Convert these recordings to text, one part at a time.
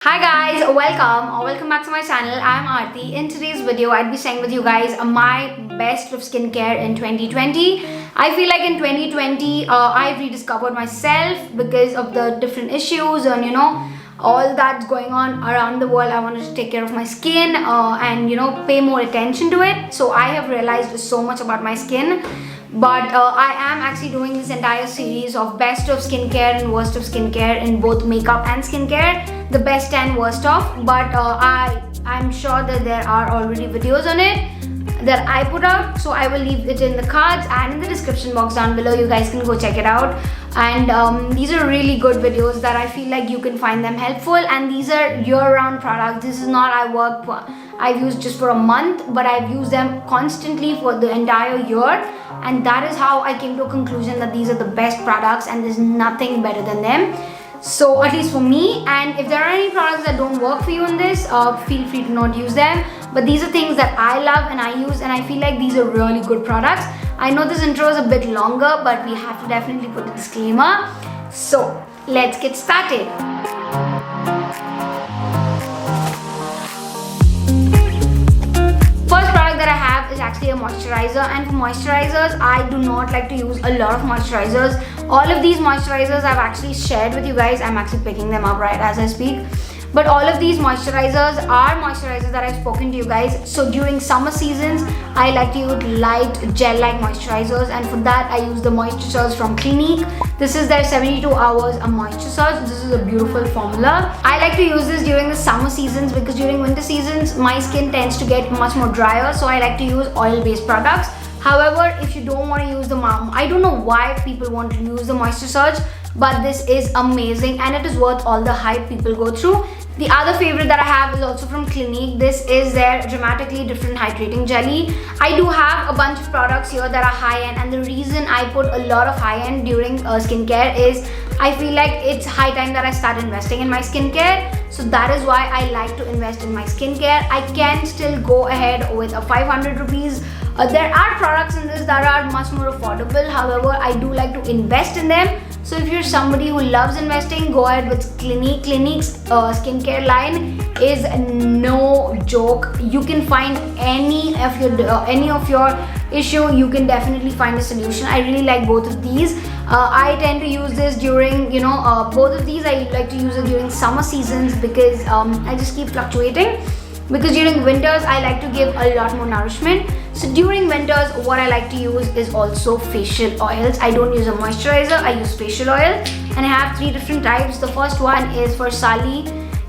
Hi guys, welcome back to my channel. I'm Aarti. In today's video, I'd be sharing with you guys my best of skincare in 2020. I feel like in 2020, I've rediscovered myself because of the different issues and all that's going on around the world. I wanted to take care of my skin and pay more attention to it. So I have realized so much about my skin. But I am actually doing this entire series of best of skincare and worst of skincare in both makeup and skincare, the best and worst of. But I'm sure that there are already videos on it that I put out, so I will leave it in the cards and in the description box down below. You guys can go check it out. And these are really good videos that I feel like you can find them helpful, and these are year-round products. This is not I've used just for a month, but I've used them constantly for the entire year, and that is how I came to a conclusion that these are the best products and there's nothing better than them. So at least for me, and if there are any products that don't work for you in this, feel free to not use them. But these are things that I love and I use, and I feel like these are really good products. I know this intro is a bit longer, but we have to definitely put a disclaimer. So let's get started. First product that I have is actually a moisturizer, and for moisturizers, I do not like to use a lot of moisturizers. All of these moisturizers I've actually shared with you guys. I'm actually picking them up right as I speak. But all of these moisturizers are moisturizers that I've spoken to you guys. So during summer seasons, I like to use light gel-like moisturizers, and for that I use the Moisture Surge from Clinique. This is their 72 hours a Moisture Surge. This is a beautiful formula. I like to use this during the summer seasons because during winter seasons, my skin tends to get much more drier, so I like to use oil-based products. However, if you don't want to use the I don't know why people want to use the Moisture Surge, but this is amazing and it is worth all the hype people go through. The other favorite that I have is also from Clinique. This is their Dramatically Different Hydrating Jelly. I do have a bunch of products here that are high-end, and the reason I put a lot of high-end during skincare is I feel like it's high time that I start investing in my skincare. So that is why I like to invest in my skincare. I can still go ahead with a 500 rupees. There are products in this that are much more affordable. However, I do like to invest in them. So if you're somebody who loves investing, go ahead with Clinique. Clinique's skincare line is no joke. You can find any of your issue. You can definitely find a solution. I really like both of these. I tend to use this during both of these. I like to use it during summer seasons because I just keep fluctuating. Because during winters, I like to give a lot more nourishment. So during winters, what I like to use is also facial oils. I don't use a moisturizer, I use facial oil. And I have 3 different types. The first one is for Sally.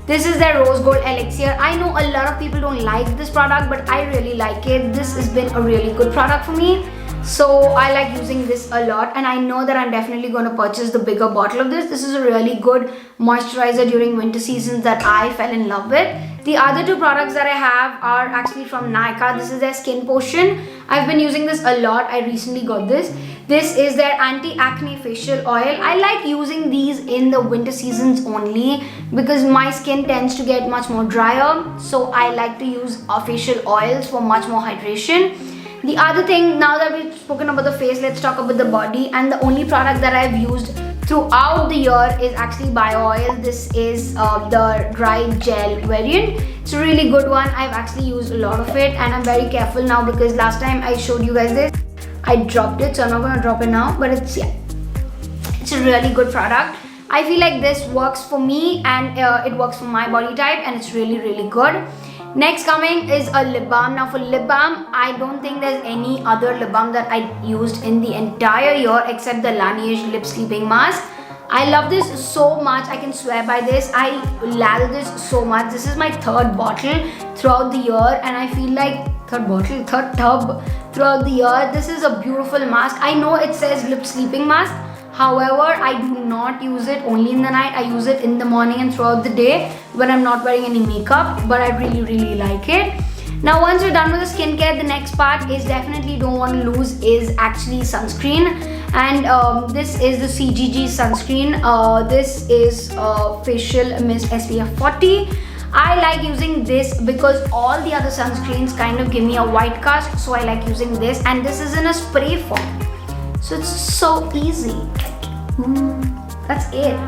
This is their Rose Gold Elixir. I know a lot of people don't like this product, but I really like it. This has been a really good product for me. So I like using this a lot, and I know that I'm definitely going to purchase the bigger bottle of this. This is a really good moisturizer during winter seasons that I fell in love with. The other 2 products that I have are actually from Nykaa. This is their Skin Potion. I've been using this a lot. I recently got this. This is their Anti-Acne Facial Oil. I like using these in the winter seasons only because my skin tends to get much more drier. So I like to use facial oils for much more hydration. The other thing, now that we've spoken about the face, let's talk about the body. And the only product that I've used throughout the year is actually Bio Oil. This is the dry gel variant. It's a really good one. I've actually used a lot of it, and I'm very careful now because last time I showed you guys this, I dropped it, so I'm not going to drop it now, but it's a really good product. I feel like this works for me, and it works for my body type, and it's really, really good. Next coming is a lip balm. Now for lip balm, I don't think there's any other lip balm that I used in the entire year except the Laneige Lip Sleeping Mask. I love this so much. I can swear by this. I lather this so much. This is my 3rd bottle throughout the year, and I feel like 3rd tub throughout the year. This is a beautiful mask. I know it says lip sleeping mask. However, I do not use it only in the night. I use it in the morning and throughout the day when I'm not wearing any makeup, but I really, really like it. Now, once you're done with the skincare, the next part is definitely don't want to lose is actually sunscreen. And this is the CGG sunscreen. This is Facial Mist SPF 40. I like using this because all the other sunscreens kind of give me a white cast, so I like using this, and this is in a spray form. So it's so easy. That's it.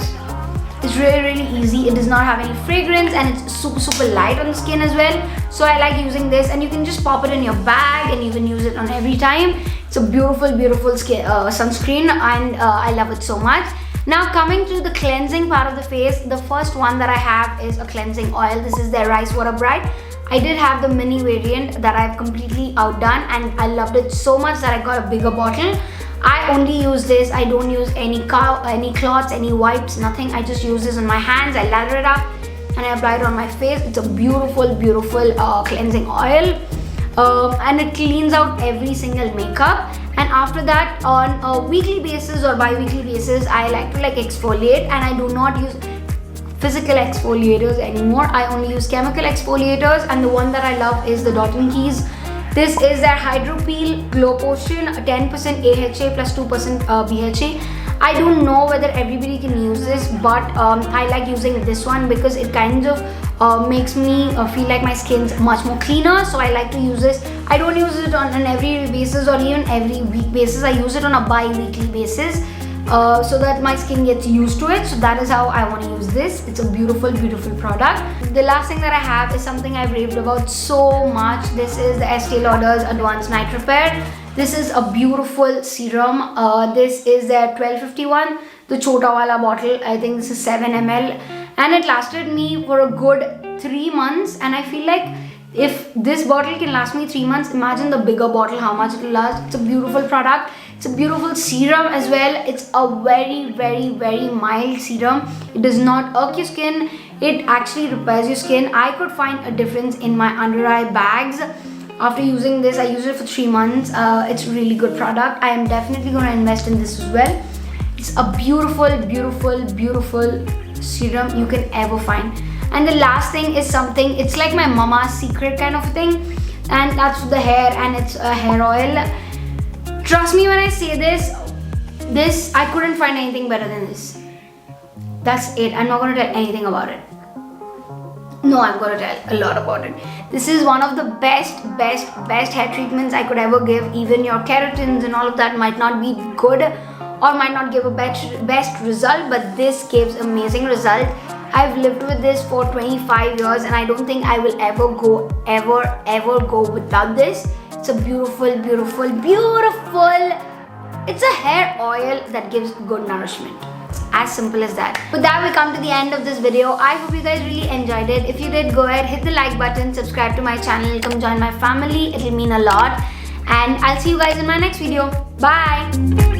It's really easy. It does not have any fragrance and it's super light on the skin as well. So I like using this, and you can just pop it in your bag and you can use it on every time. It's a beautiful skin, sunscreen, and I love it so much. Now coming to the cleansing part of the face, the first one that I have is a cleansing oil. This is their Rice Water Bright. I did have the mini variant that I've completely outdone, and I loved it so much that I got a bigger bottle. I only use this. I don't use any cloths, any wipes, nothing. I just use this on my hands. I lather it up and I apply it on my face. It's a beautiful cleansing oil, and it cleans out every single makeup. And after that, on a weekly basis or bi-weekly basis, I like to exfoliate, and I do not use physical exfoliators anymore. I only use chemical exfoliators, and the one that I love is the Dot & Keys. This is their Hydro Peel Glow Potion, 10% AHA plus 2% BHA. I don't know whether everybody can use this, but I like using this one because it kind of makes me feel like my skin's much more cleaner. So I like to use this. I don't use it on an every basis or even every week basis. I use it on a bi-weekly basis so that my skin gets used to it. So that is how I want to use this. It's a beautiful product. The last thing that I have is something I've raved about so much. This is the Estee Lauder's Advanced Night Repair. This is a beautiful serum. This is their 1251, the Chota Wala bottle. I think this is 7 ml, and it lasted me for a good 3 months. And I feel like if this bottle can last me 3 months, imagine the bigger bottle, how much it will last. It's a beautiful product. It's a beautiful serum as well. It's a very mild serum. It does not irk your skin. It actually repairs your skin. I could find a difference in my under eye bags after using this. I used it for 3 months. It's a really good product. I am definitely going to invest in this as well. It's a beautiful serum you can ever find. And the last thing is something, it's like my mama's secret kind of thing, and that's the hair, and it's a hair oil. Trust me when I say this, I couldn't find anything better than this. That's it. I'm not going to tell anything about it. No, I'm going to tell a lot about it. This is one of the best hair treatments I could ever give. Even your keratins and all of that might not be good or might not give a best result, but this gives amazing result. I've lived with this for 25 years, and I don't think I will ever go without this. It's a beautiful. It's a hair oil that gives good nourishment. As simple as that. With that, we come to the end of this video. I hope you guys really enjoyed it. If you did, go ahead, hit the like button, subscribe to my channel, come join my family. It'll mean a lot. And I'll see you guys in my next video. Bye.